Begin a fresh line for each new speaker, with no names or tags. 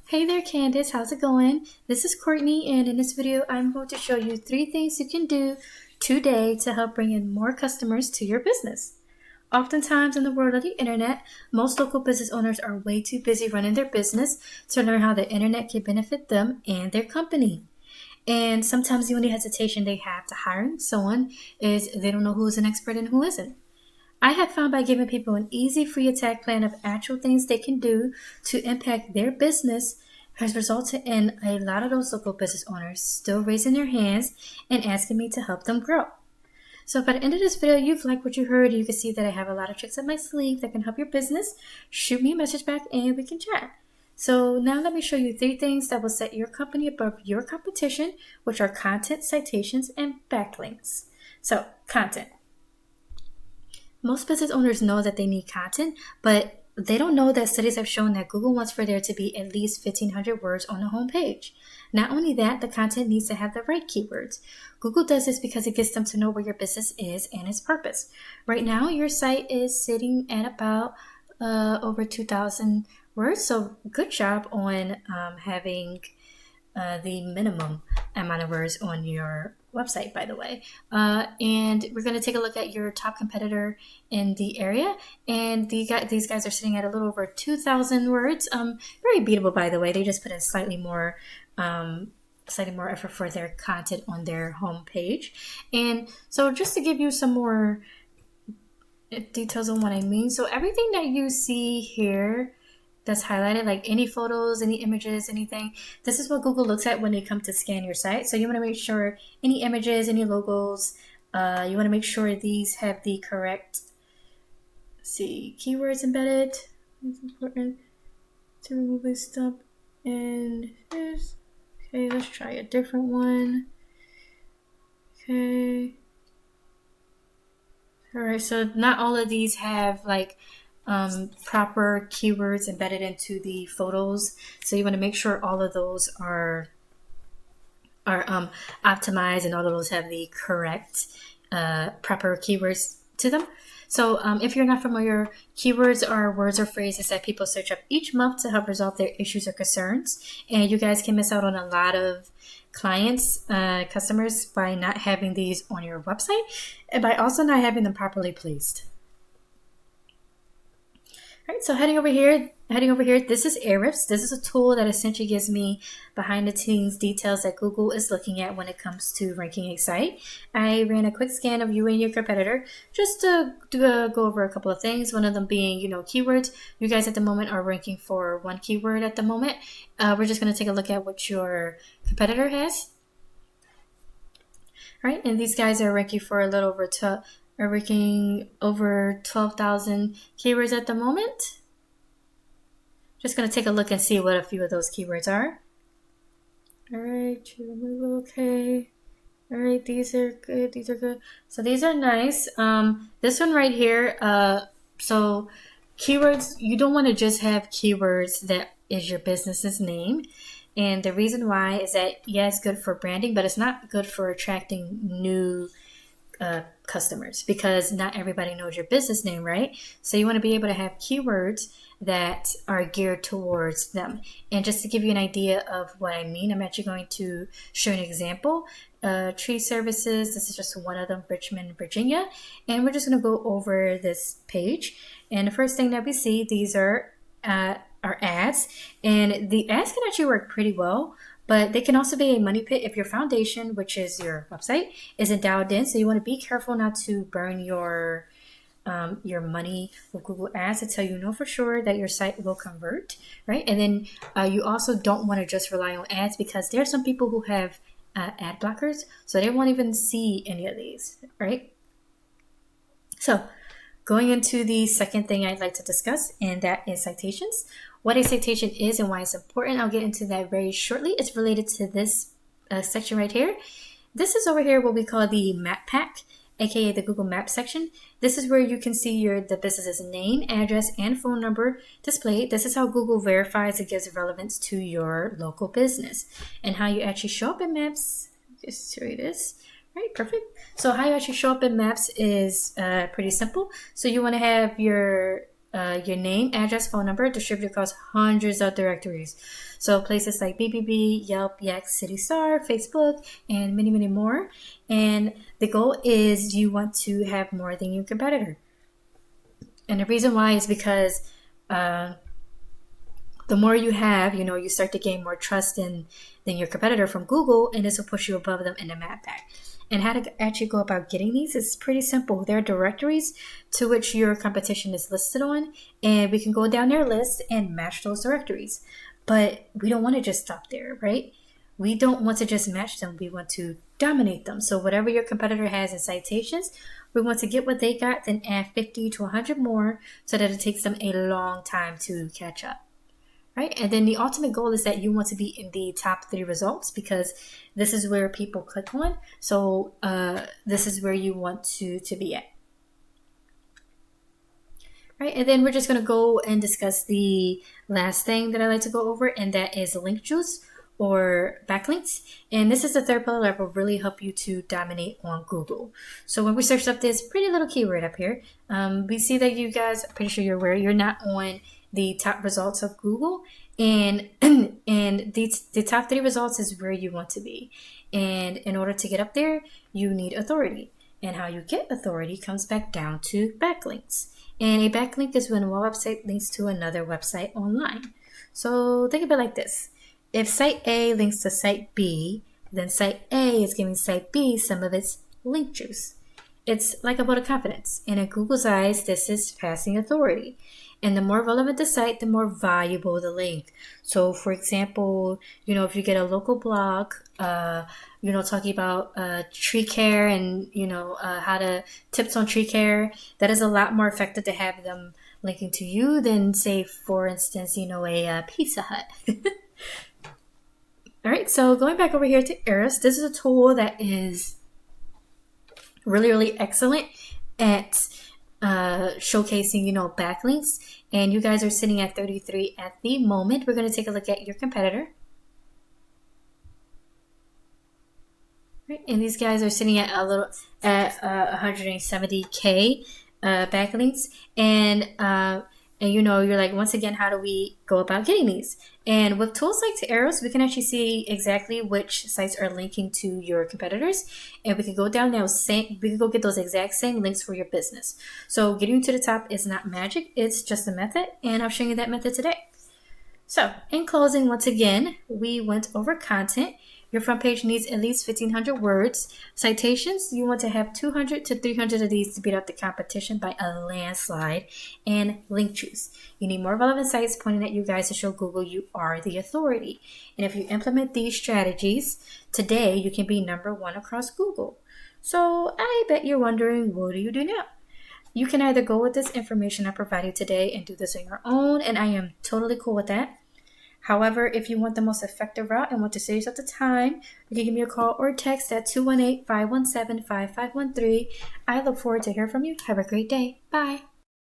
Hey there Candace, how's it going? This is Courtney, and in this video I'm going to show you 3 things you can do today to help bring in more customers to your business. Oftentimes in the world of the internet, most local business owners are way too busy running their business to learn how the internet can benefit them and their company. And sometimes the only hesitation they have to hiring someone is they don't know who's an expert and who isn't. I have found by giving people an easy free attack plan of actual things they can do to impact their business has resulted in a lot of those local business owners still raising their hands and asking me to help them grow. So by the end of this video, you've liked what you heard. You can see that I have a lot of tricks up my sleeve that can help your business. Shoot me a message back and we can chat. So now let me show you 3 things that will set your company above your competition, which are content, citations, and backlinks. So content. Most business owners know that they need content, but they don't know that studies have shown that Google wants for there to be at least 1,500 words on the home page. Not only that, the content needs to have the right keywords. Google does this because it gets them to know where your business is and its purpose. Right now, your site is sitting at about over 2,000 words, so good job on having the minimum amount of words on your website, by the way. And we're going to take a look at your top competitor in the area. And these guys are sitting at a little over 2,000 words. Very beatable, by the way. They just put in slightly more effort for their content on their home page. And so just to give you some more details on what I mean. So everything that you see here that's highlighted, like any photos, any images, anything, this is what Google looks at when they come to scan your site. So you want to make sure any images, any logos, you want to make sure these have the correct, keywords embedded. It's important to remove this stuff. And here's, okay, let's try a different one. Okay. All right, so not all of these have like proper keywords embedded into the photos. So you want to make sure all of those are optimized and all of those have the correct proper keywords to them. So if you're not familiar, keywords are words or phrases that people search up each month to help resolve their issues or concerns. And you guys can miss out on a lot of clients, customers by not having these on your website and by also not having them properly placed. All right, so heading over here, this is Ahrefs. This is a tool that essentially gives me behind the scenes details that Google is looking at when it comes to ranking a site. I ran a quick scan of you and your competitor just to go over a couple of things. One of them being, keywords. You guys at the moment are ranking for one keyword at the moment. We're just going to take a look at what your competitor has. All right, and these guys are ranking for a little over are ranking over 12,000 keywords at the moment. Just going to take a look and see what a few of those keywords are. All right, okay. All right, these are good. These are good. So these are nice. This one right here. So keywords, you don't want to just have keywords that is your business's name. And the reason why is that, yeah, it's good for branding, but it's not good for attracting new customers because not everybody knows your business name, right? So you want to be able to have keywords that are geared towards them. And just to give you an idea of what I mean, I'm actually going to show an example. Tree services, this is just one of them, Richmond, Virginia. And we're just going to go over this page. And the first thing that we see, these are ads. And the ads can actually work pretty well. But they can also be a money pit if your foundation, which is your website, isn't dialed in. So you want to be careful not to burn your money with Google Ads until you know for sure that your site will convert, right? And then you also don't want to just rely on ads because there are some people who have ad blockers, so they won't even see any of these, right? So going into the second thing I'd like to discuss, and that is citations. What a citation is and why it's important, I'll get into that very shortly. It's related to this section right here. This is over here what we call the map pack, aka the Google Maps section. This is where you can see the business's name, address, and phone number displayed. This is how Google verifies it gives relevance to your local business. And how you actually show up in Maps, just show you this. Right, perfect. So how you actually show up in Maps is pretty simple. So you want to have your your name, address, phone number distributed across hundreds of directories. So places like BBB, Yelp, Yext, City Star, Facebook, and many, many more. And the goal is you want to have more than your competitor. And the reason why is because the more you have, you start to gain more trust than your competitor from Google, and this will push you above them in the map pack. And how to actually go about getting these is pretty simple. There are directories to which your competition is listed on, and we can go down their list and match those directories. But we don't want to just stop there, right? We don't want to just match them. We want to dominate them. So whatever your competitor has in citations, we want to get what they got, then add 50 to 100 more so that it takes them a long time to catch up. Right? And then the ultimate goal is that you want to be in the top 3 results, because this is where people click on. So this is where you want to be at. Right? And then we're just going to go and discuss the last thing that I like to go over, and that is link juice or backlinks. And this is the third pillar that will really help you to dominate on Google. So when we searched up this pretty little keyword up here, we see that you guys, I'm pretty sure you're aware, you're not on the top results of Google, and the top 3 results is where you want to be. And in order to get up there, you need authority. And how you get authority comes back down to backlinks. And a backlink is when one website links to another website online. So think of it like this. If site A links to site B, then site A is giving site B some of its link juice. It's like a vote of confidence. And in Google's eyes, this is passing authority. And the more relevant the site, the more valuable the link. So for example, if you get a local blog, talking about tree care and, how to tips on tree care, that is a lot more effective to have them linking to you than, say, for instance, a Pizza Hut. All right, so going back over here to Eris, this is a tool that is really, really excellent at showcasing, backlinks. And you guys are sitting at 33 at the moment. We're going to take a look at your competitor. Right, and these guys are sitting at 170K backlinks. And you're like, once again, how do we go about getting these? And with tools like Arrows, we can actually see exactly which sites are linking to your competitors, and we can go down now. We can go get those exact same links for your business. So getting to the top is not magic; it's just a method, and I'm showing you that method today. So in closing, once again, we went over content. Your front page needs at least 1,500 words. Citations, you want to have 200 to 300 of these to beat out the competition by a landslide. And link juice. You need more relevant sites pointing at you guys to show Google you are the authority. And if you implement these strategies, today you can be number 1 across Google. So I bet you're wondering, what do you do now? You can either go with this information I provided today and do this on your own, and I am totally cool with that. However, if you want the most effective route and want to save yourself the time, you can give me a call or text at 218-517-5513. I look forward to hearing from you. Have a great day. Bye.